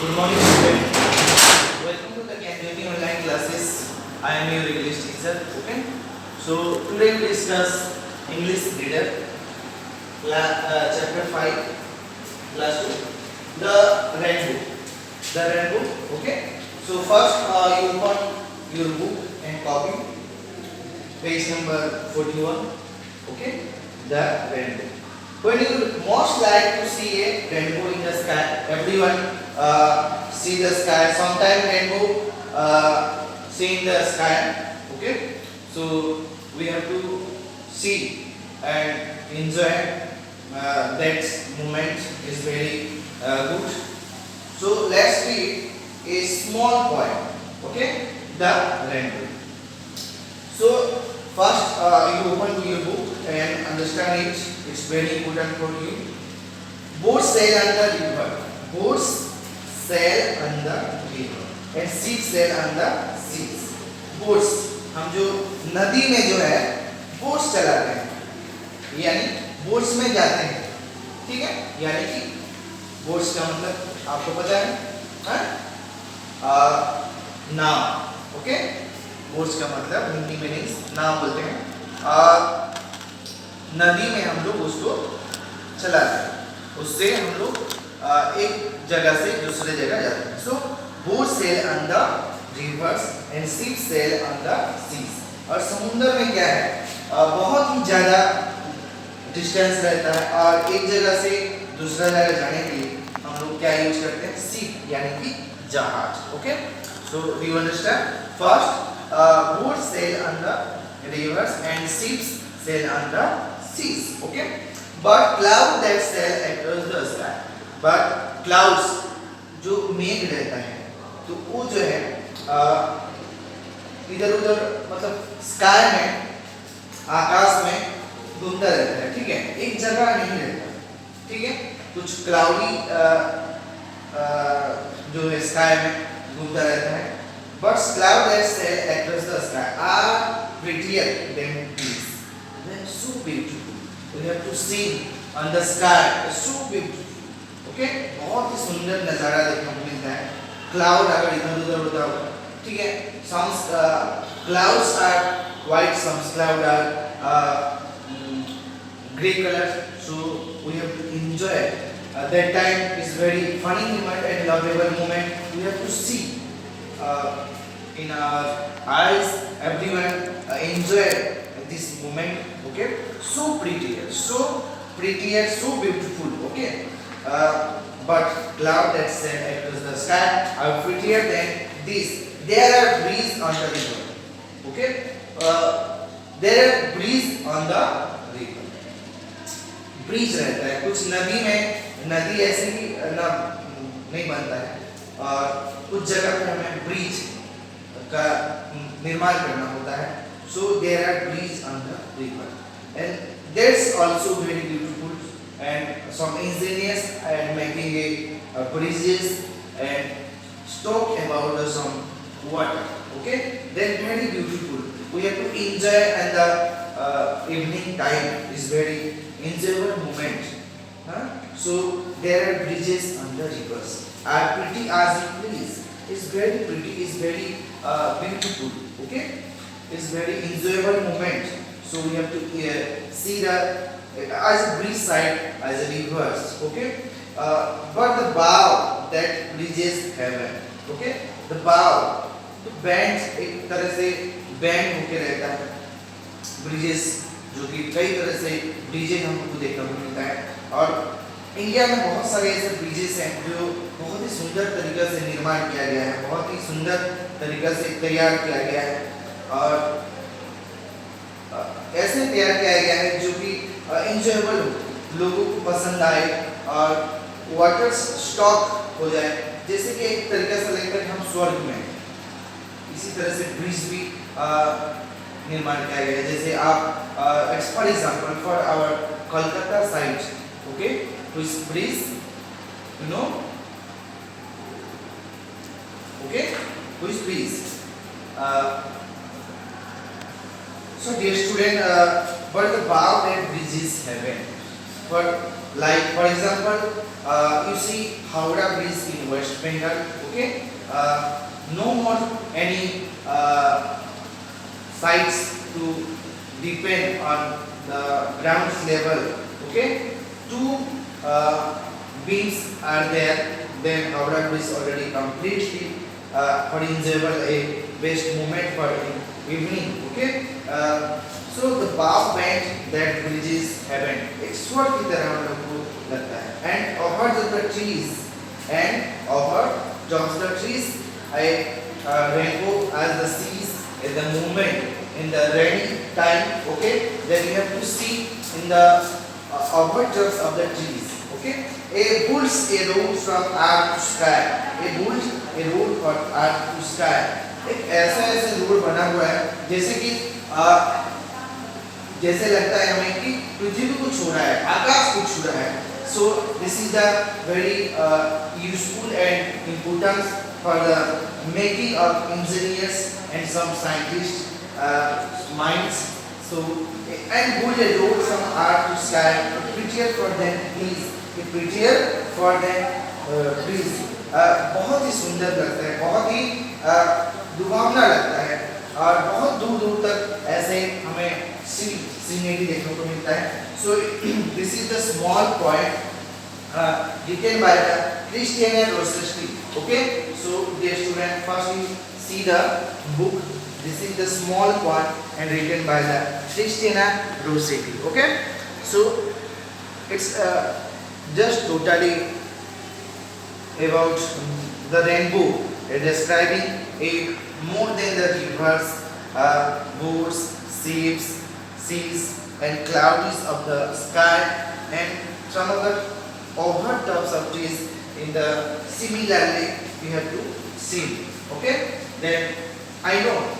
Good morning, student. Welcome to the Candidating Online classes. I am your English teacher. Okay. So today we discuss English reader, chapter 5, class 2, the rainbow. The rainbow. Okay. So first, you open your book and copy page number 41. Okay. The rainbow. When you most like to see a rainbow in the sky, everyone see the sky. Sometimes rainbow see in the sky. Okay, so we have to see and enjoy that moment is very good. So let's read a small poem. Okay, the rainbow. So first you open your book and understand it. It's very important for you. Boats sail on the river. Boats sail on the river. And ships sail on the seas. Boats हम जो नदी में जो है boats चलाते हैं यानी boats में जाते हैं. ठीक है, यानी कि बोट्स का मतलब आपको पता है नाव. ओके, बोट्स का मतलब हिंदी में नहीं नाव बोलते हैं. नदी में हम लोग उसको चलाते हैं, उससे हम लोग एक जगह से दूसरे जगह जाते हैं. So boat sail on the rivers and ship sail on the seas. और समुद्र में क्या है, बहुत ही ज़्यादा डिस्टेंस रहता है और एक जगह से दूसरा जगह जाने के लिए हम लोग क्या यूज करते हैं, शिप यानी कि जहाज. Okay, so you understand. First boat sail on the rivers and ships sail on the seas. Okay, but cloud that sail across the sky. But clouds जो मेघ रहता है तो वो जो है इधर उधर मतलब स्काई में आकाश में घूमता रहता है. ठीक है, एक जगह नहीं रहता. ठीक है, कुछ क्लाउडी जो है स्काई में घूमता रहता है. But cloud that sail across the sky are prettier than trees. They are so beautiful. We have to see on the sky. It's so beautiful. Okay, बहुत ही सुंदर नज़ारा देखने को मिलता है. Cloud अगर इधर उधर होता हो, ठीक है. Some clouds are white, some clouds are grey color. So we have to enjoy it. That time is very funny moment and lovable moment. We have to see in our eyes. Everyone enjoy this moment. Okay, so prettier, so beautiful. Okay, but cloud that sail across the sky are prettier than this. There are breeze on the river. Okay, there are breeze on the river. Bridge रहता है कुछ नदी में. नदी ऐसे ही नहीं बनता है और कुछ जगह पे हमें ब्रिज का निर्माण करना होता है. So there are breeze on the river, and that's also very beautiful. And some engineers are making a bridges and talk about some water. Okay, then very beautiful. We have to enjoy, and the evening time is very enjoyable moment. So there are bridges on the rivers. Are pretty as you please. It's very pretty. It's very beautiful. Okay. Is very enjoyable moment. So we have to see the as a bridge side as a reverse. Okay, but the bow that bridges heaven. Okay, the bow तो band एक तरह से band होके रहता है. Bridges जो कि कई तरह से ब्रिजेज हमको देखने को मिलता है और इंडिया में बहुत सारे ऐसे ब्रिजेस हैं जो बहुत ही सुंदर तरीके से निर्माण किया गया है, बहुत ही सुंदर तरीके से तैयार किया गया है और ऐसे तैयार किया गया है जो कि इंजॉयबल हो, लोगों को पसंद आए और वाटर स्टॉक हो जाए. जैसे कि एक तरीके से लेकर हम स्वर्ग में, इसी तरह से ब्रिज भी निर्माण किया गया है. जैसे आप it's for example for our Kolkata side. Okay, which bridge you know. Okay, which bridge. So dear student, but the bow that bridges heaven. But like for example, you see Howrah Bridge in West Bengal. Okay, no more any sites to depend on the ground level. Okay, two beams are there, then Howrah Bridge already completely for enjoyable a best moment for evening. Okay, so the bow band that bridge is heaven, एक स्वर की तरह हम लोग को लगता है, and over the trees, and over tops the trees a rainbow as the seas in the movement in the rainy time. Okay, then you have to see in the over tops of the trees. Okay, a builds a road from earth to sky, a builds a road from earth to sky. एक ऐसा road बना हुआ है जैसे कि जैसे लगता है हमें कि पृथ्वी को छू रहा है, आकाश को छू रहा है. So this is the very useful and important for the making of engineers and some scientists minds. So and build a road from earth to sky, prettier for them please, prettier for them please. बहुत ही सुंदर लगता है, बहुत ही लुभावना लगता है, और बहुत दूर दूर तक ऐसे हमें सीनरी देखने को मिलता है. So this is the small point written by the Christiana Rossetti. Okay, so dear student, first you see the book. This is the small point and written by the Christiana Rossetti. Okay, so it's just totally about the rainbow, describing a more than the rivers, boats, ships, seas, and clouds of the sky, and some of the over tops of trees. In the similarly, you have to see. Okay, then I know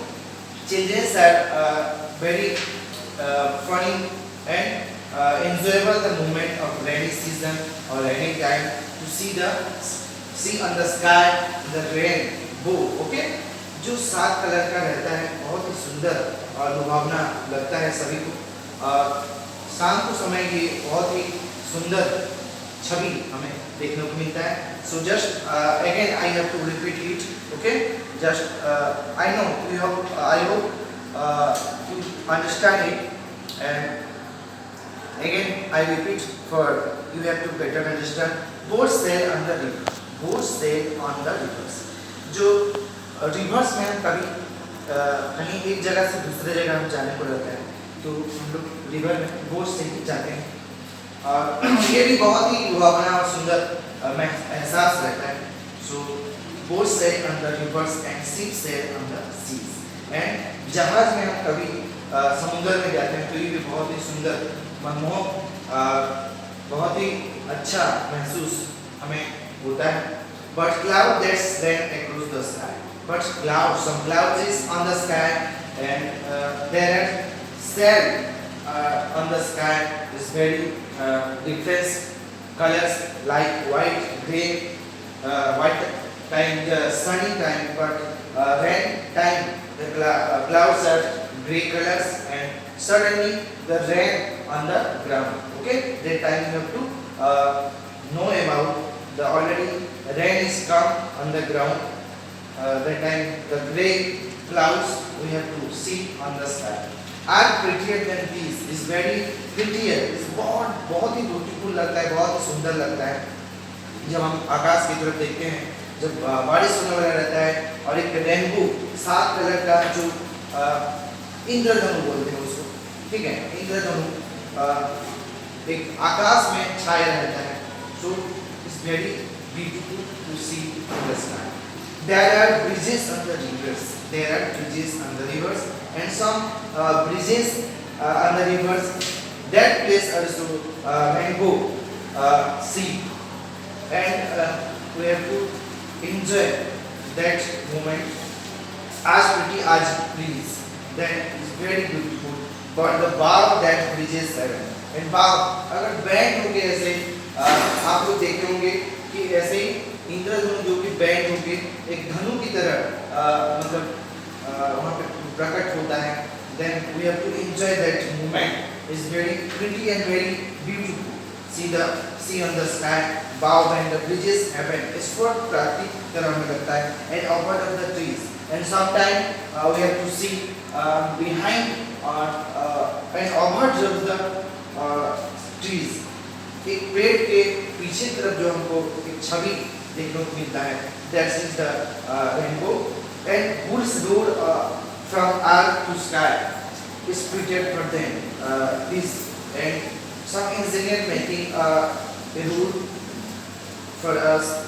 children are very funny and enjoyable the moment of rainy season or rainy time to see on the sky the rainbow. Okay, जो 7 colour का रहता है, बहुत ही सुंदर और लुभावना लगता है सभी को. शाम को समय की बहुत ही सुंदर छवि हमें देखने को मिलता है. So just again I have to repeat it. Okay, just I know you have, I hope you understand it, and again I repeat for you have to better understand. Boats sail on the river. Boats sail on the rivers. जो reverse में हम कभी कहीं एक जगह से दूसरे जगह हम जाने को रहता है, तो हम लोग रिवर में बोट से ही जाते हैं. ये भी बहुत ही लुभावना और सुंदर एहसास रहता है. So boat sail on the rivers and ship sail on the seas. And जहाज में हम कभी समुद्र में जाते हैं, तो ये भी बहुत ही सुंदर, मनमोहक, बहुत ही अच्छा महसूस हमें होता है. But cloud that's then across the sky. But clouds, some clouds is on the sky, and there are cell on the sky is very different colors like white, gray, white time the sunny time, but rain time the clouds are gray colors, and suddenly the rain on the ground. Okay, that time you have to know about the already rain is come on the ground. That time the gray clouds we have to see on the sky are prettier than these. Is very prettier, is बहुत ही beautiful लगता है, बहुत ही सुंदर लगता है जब हम आकाश की तरफ देखते हैं, जब बारिश होने वाला रहता है और एक रेनबो 7 कलर का जो इंद्रधनु बोलते हैं उसको, ठीक है, इंद्रधनु एक आकाश में छाया रहता है. So it's very beautiful to see in the sky. There are bridges on the rivers. There are bridges on the rivers, and some bridges on the rivers. That place also rainbow sea, and we have to enjoy that moment as pretty as please. That is very beautiful. But the bow that bridges heaven, and bow अगर band हो गए ऐसे आप लोग देखे होंगे कि ऐसे ही इंद्रधनु जो कि बैंड होके एक धनु की तरह मतलब वहाँ पे प्रकट होता है. Then we have to enjoy that moment. It's very pretty and very beautiful. see on the sky, bow when the bridges happen. It's for प्राकृतिक तरह में लगता है, and over of the trees. And sometimes we have to see behind and over of the trees. एक पेड़ के पीछे तरफ जो हमको एक छवि देखने को मिलता है, that is the rainbow. And whose road from earth to sky is prepared for them. This and some engineer making a route for us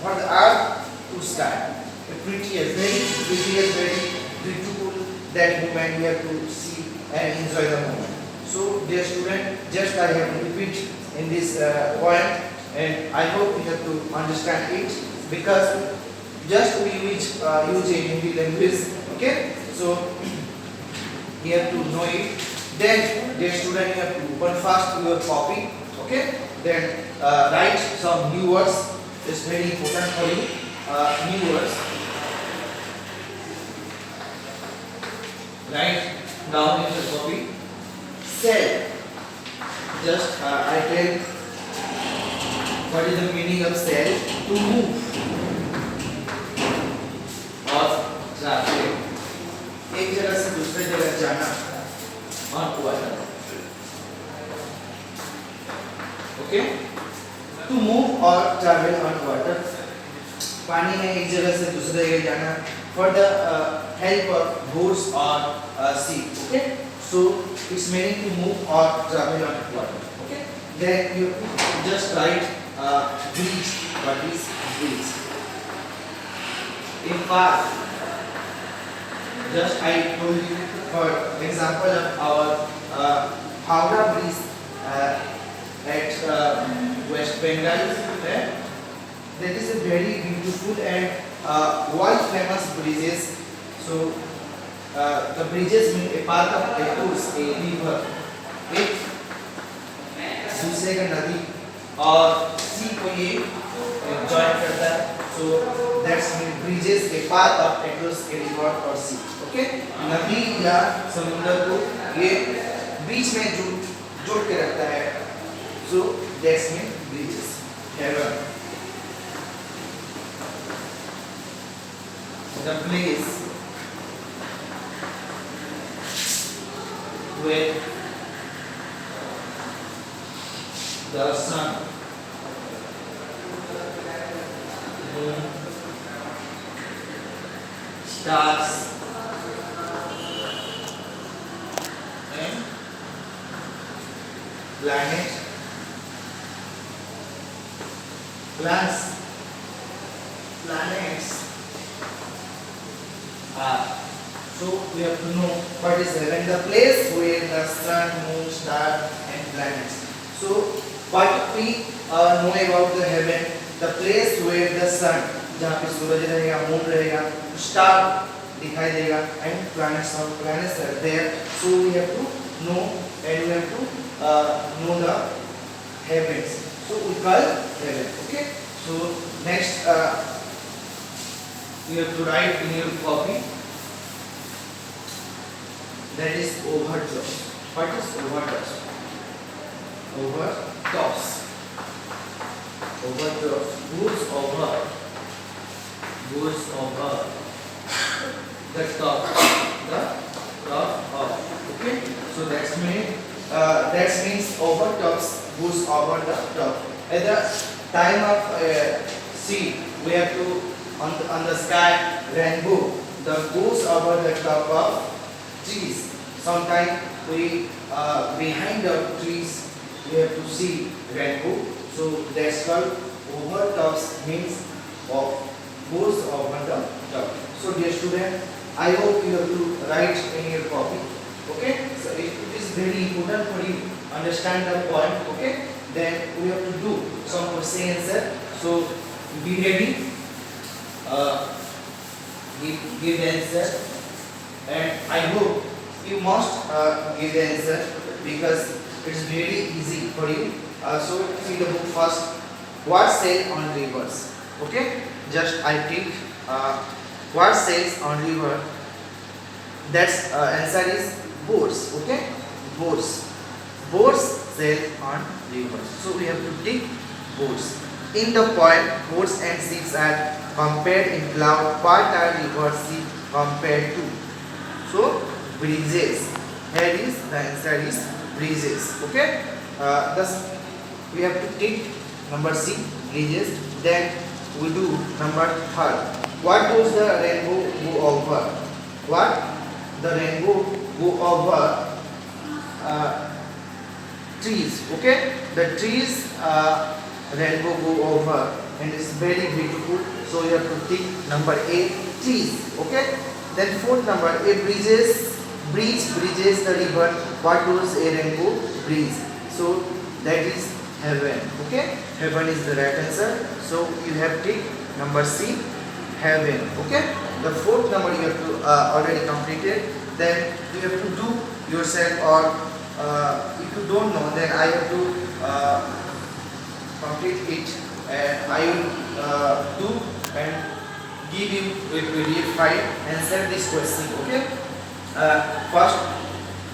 for the earth to sky. A prettiest, very prettiest, very beautiful that moment we have to see and enjoy the moment. So, dear student, just I have to repeat in this point, and I hope you have to understand it, because just we use in Hindi language. Okay, so you have to know it. Then, dear student, you have to open first your copy. Okay, then write some new words. It's very important for you. New words. Write down in the copy. Cell. Just I tell what is the meaning of cell. To move or travel. एक जगह से दूसरे जगह जाना on water. Okay? To move or travel on water. पानी में एक जगह से दूसरे जगह जाना for the help of boats or sea. Okay? So it's meaning to move or travel on water. Okay? Then you just write bridge. What is bridge? In part, just I told you for example of our Howrah Bridge at West Bengal. That is a very beautiful and world famous bridges. So the bridges mean a part of a course, a river, एक दूसरे का नदी और सी को ये join करता है. So that's mean bridges a part of a course, a river or sea. Okay? नदी या समुद्र को ये बीच में जोड़ के रखता है. So that's mean bridges. Heaven. The place where the sun, moon, stars, and planets, are. So we have to know what is heaven, the place where the sun, moon, star and planets. So what we know about the heaven, the place where the sun, जहाँ पे सूरज रहेगा, moon रहेगा, star दिखाई देगा and planets are there. So we have to know and we have to know the heavens. So we call heaven. Okay. So next you have to write in your copy. That is overtops. What is overtops? Overtops. Overtops. Goes over the top. The top of. Okay. So that means overtops goes over the top. At the time of sea, we have to on the sky rainbow. The goes over the top of trees. Sometimes we behind the trees we have to see rainbow. So that's called overtops, means of goes over the top. So dear student, I hope you have to write in your copy. Okay. So it is very important for you understand the point. Okay. Then we have to do some question answer. So be ready. Give the answer. And I hope you must give the answer because it's very easy for you. So see the book first. What sail on rivers? Okay, just I take what sails on river. That's answer is boats. Okay, boats. Boats sail on rivers. So we have to take boats. In the poem, boats and ships are compared in cloud. What are river ship compared to? So bridges. Here is the answer is bridges. Okay. Thus we have to take number C, bridges. Then we do number third. What does the rainbow go over? What the rainbow go over? Trees. Okay, the trees rainbow go over and it's very beautiful. So you have to tick number A, trees. Okay, then fourth number A, bridges. Bridges the river. What does a rainbow bridge? So that is heaven. Okay, heaven is the right answer. So you have tick number C, heaven. Okay, the fourth number you have to already completed. Then you have to do yourself, or if you don't know, then I have to complete it, and I will do and give you a PDF file answer this question. Okay, first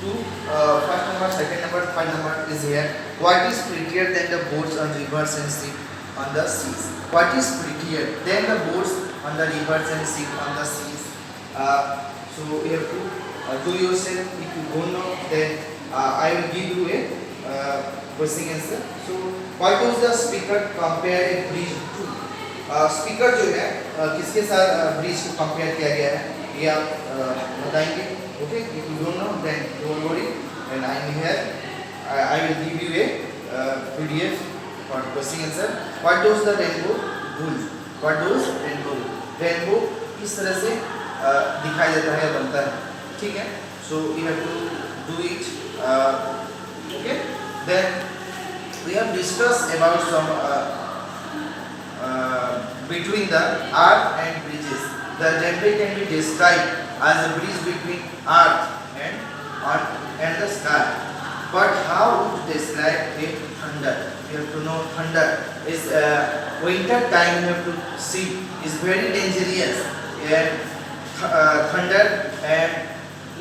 number, second number, third number is here. What is prettier than the boats on rivers and ships on the seas? What is prettier than the boats on the rivers and ships on the seas? So you have to do yourself. If you don't know, then I will give you a question answer. So what does the speaker compare a bridge to? Speaker जो है किसके साथ bridge को compare किया गया है, ये आप बताएंगे. Okay, if you don't know then don't worry, and I am here. I will give you a PDF for question answer. What does the rainbow do? What does rainbow? Rainbow किस तरह से दिखाई देता है, बनता है. ठीक है, so you have to do it. Okay, then we have discussed about some between the earth and bridges. The rainbow can be described as a bridge between earth and the sky. But how to describe a thunder? You have to know thunder is winter time. You have to see is very dangerous. And thunder, and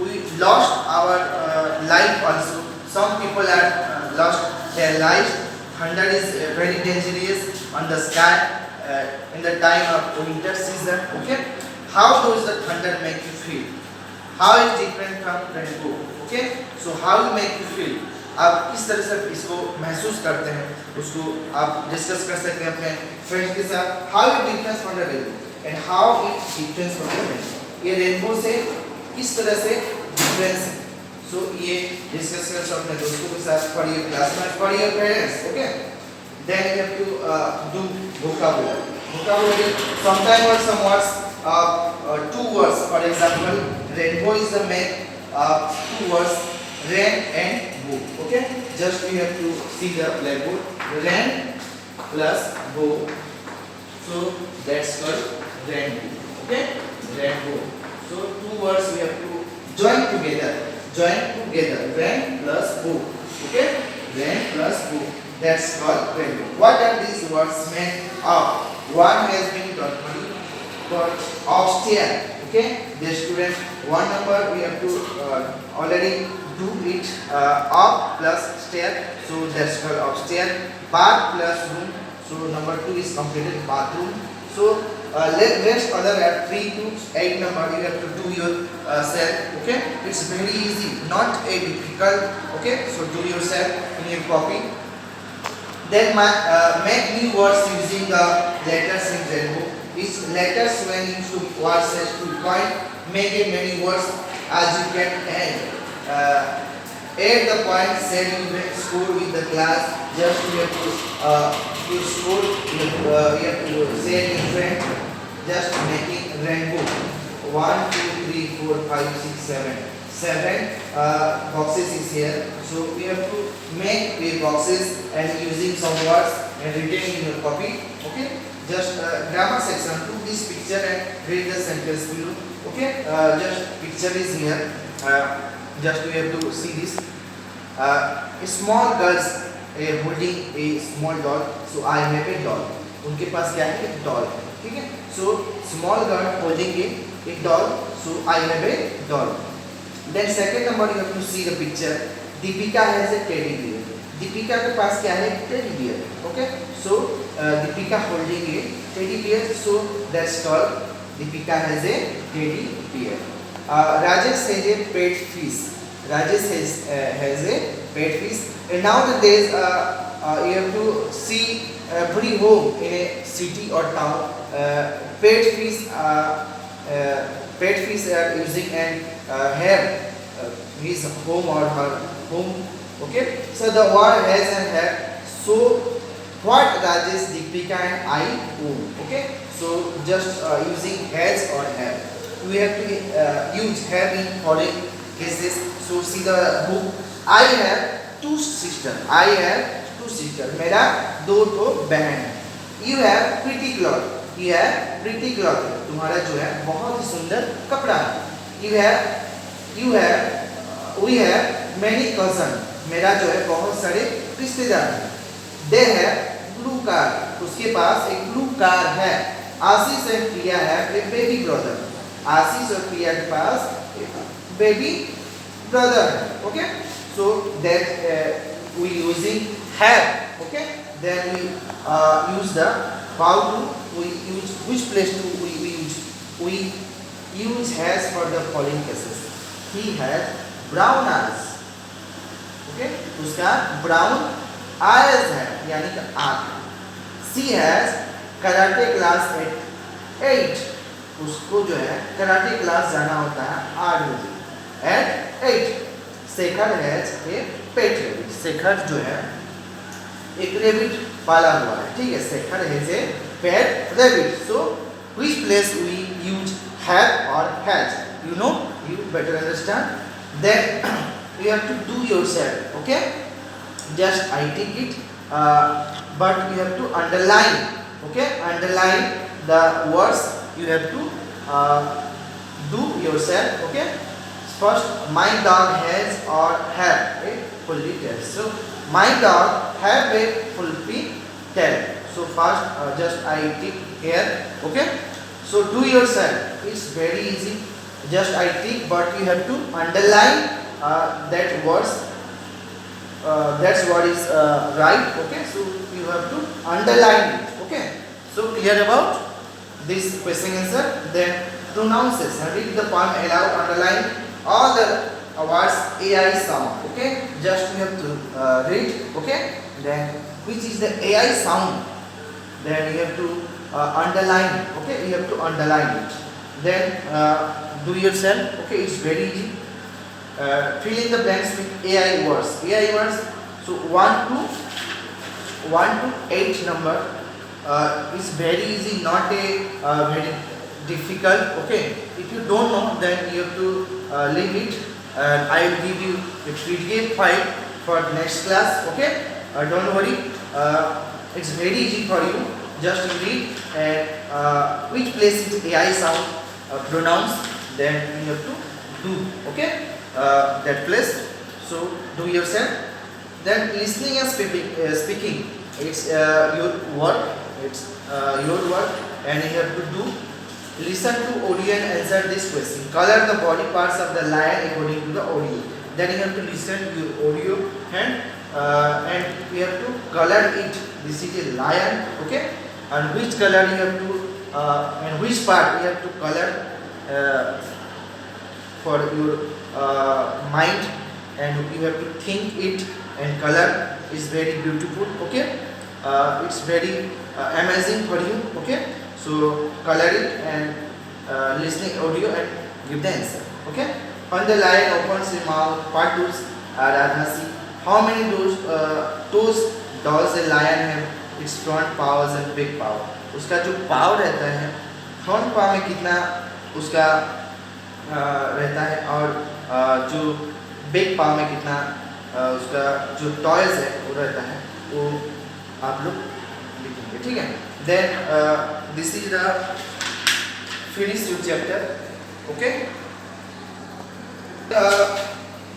we lost our life also. Some people are lost their lives. Thunder is very dangerous on the sky in the time of winter season. Okay, how does the thunder make you feel? How is different from rainbow? Okay, so how you make you feel? आप किस तरह से इसको महसूस करते हैं, उसको आप डिस्कस कर सकते हैं अपने फ्रेंड्स के साथ. How it difference from the rainbow and how it difference from the rainbow. ये रेनबो से किस तरह से डिफरेंस है, सो ये डिस्कस कर सकते अपने दोस्तों के साथ. For your classmate, for your parents. Okay, then you have to do vocabulary. Sometime or some words, two words. For example, rainbow is the main two words, rain and bow. Okay, just we have to see the blackboard. Rain plus bow, so that's called rainbow. Okay, rainbow. So two words we have to join together. Rain plus bow. Okay, rain plus bow. That's called rainbow. What are these words made of? One has been normally called upstairs. Okay, the student, one number we have to already do it, up plus stair, so that's called upstairs. Bath plus room, so number 2 is completed, bathroom. So let's other at 3 to 8 number you have to do yourself. Okay, it's very easy, not a difficult. Okay, so do yourself in your copy. Then make new words using the letters in rainbow. These letters when you use words as to point, make a many words as you can end. Add the point said you will score with the class. Just you have to score. You have to say in friend. Just making rainbow. 1, 2, 3, 4, 5, 6, 7. 7 boxes is here. So we have to make the boxes and using some words and written in your copy. Okay. Just grammar section. Do this picture and read the sentence below. Okay. Just picture is here. Just we have to see this. Small girls holding a small doll. So I have a doll. उनके पास क्या है, एक doll. ठीक है. So small girl holding a doll. So I have a doll. Then second number you have to see the picture. Deepika has a teddy bear. Deepika के पास क्या है? Teddy bear. Okay, so Deepika holding a teddy bear, so that's called Deepika has a teddy bear. Rajesh has a pet fish. Rajesh has a pet fish. And nowadays you have to see every home in a city or town. Pet fish are using and have his home or her home. Okay, so the word has and have. So what Rajesh, Deepika and I own. Okay, so just using has or have. We have to use have in foreign cases. So see the book. I have two sisters. I have two sisters. मेरा दो तो बहन है. You have pretty cloth. You have pretty cloth. तुम्हारा जो है बहुत ही सुंदर कपड़ा है. You have we have many cousins. मेरा जो है बहुत सारे रिश्तेदार हैं. They have blue car. उसके पास एक blue car है. आशीष और प्रिया है एक baby brother. आशीष और प्रिया के पास एक baby brother है. Okay, so that we using have. Okay, then we use the how to we use which place to we use has for the following cases. He has brown eyes. Okay, उसका brown eyes है यानी कि आँख. She has karate class at 8. उसको जो है karate class जाना होता है 8 बजे. At 8. Shekhar has a pet rabbit. Shekhar जो है एक रेबिट पाला हुआ है. ठीक है, Shekhar has a pet rabbit. So which place we use have or has? You know, you better understand. Then you have to do yourself. Okay, just I take it, but you have to underline. Okay, underline the words. You have to do yourself. Okay, first my dog has or have a fully tail. So my dog have a fully tail. So first just I tick here. Okay, so do yourself. It's very easy. Just I tick, but you have to underline that words. That's what is right. Okay, so you have to underline it. Okay, so clear about this question answer. Then pronounces. Read the poem aloud. Underline all the words AI sound. Okay, just you have to read. Okay, then which is the AI sound? Then you have to underline it. Okay, you have to underline it. Then do yourself. Okay, it's very easy. Fill in the blanks with AI words. AI words. So 1 to 8 number is very easy, not a very difficult. Okay, if you don't know, then you have to leave it. I will give you a PDF file for next class. Okay, don't worry. It's very easy for you. Just read and which place is AI sound pronounced. Then you have to do. Okay, that place. So do yourself. Then listening and speaking. It's your work. It's your work, and you have to do. Listen to audio and answer this question. Color the body parts of the lion according to the audio. Then you have to listen to your audio and you have to color it. This is a lion. Okay, and which color you have to and which part you have to color for your mind, and you have to think it and color is very beautiful. Okay, it's very amazing for you. Okay, so color it and listening audio and give the answer. Okay, when the lion opens his mouth, what does Radha see? How many toes does a lion have? Its front paws and big paw. उसका जो पाव रहता है, front पाव में कितना उसका रहता है, और जो बिग पाव में कितना उसका जो टॉयज है वो रहता है, वो आप लोग लिखेंगे. ठीक है. Then this is the finish your chapter. Okay,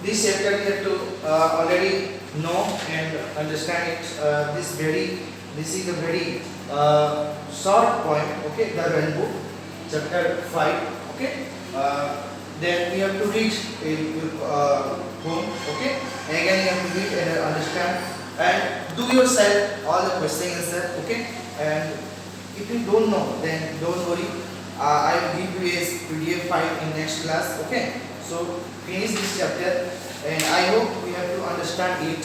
this chapter you have to already know and understand it. This is a very short poem. Okay, the rainbow, chapter 5. Okay, then we have to read in your home. Okay, and again you have to read and understand and do yourself all the question answer. Okay, and if you don't know, then don't worry. I will give you a PDF file in next class. Okay, so finish this chapter, and I hope you have to understand it.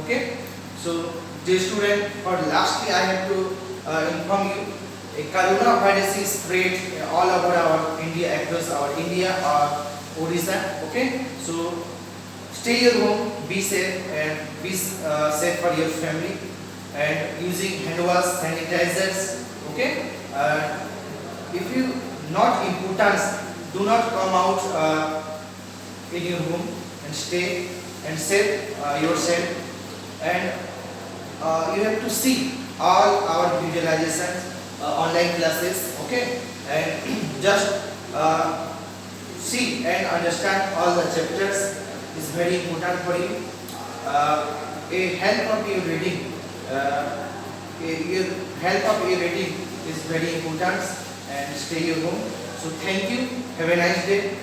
Okay, so dear student, for lastly I have to inform you. A coronavirus is spread all over our India, across our India or Odisha. Okay, so stay at home, be safe, and be safe for your family, and using hand wash, sanitizers. Okay, if you not important, do not come out in your home, and stay and save yourself, and you have to see all our visualizations, online classes. Okay, and just see and understand all the chapters is very important for you. A help of your reading, your help of your reading is very important, and stay your home. So thank you. Have a nice day.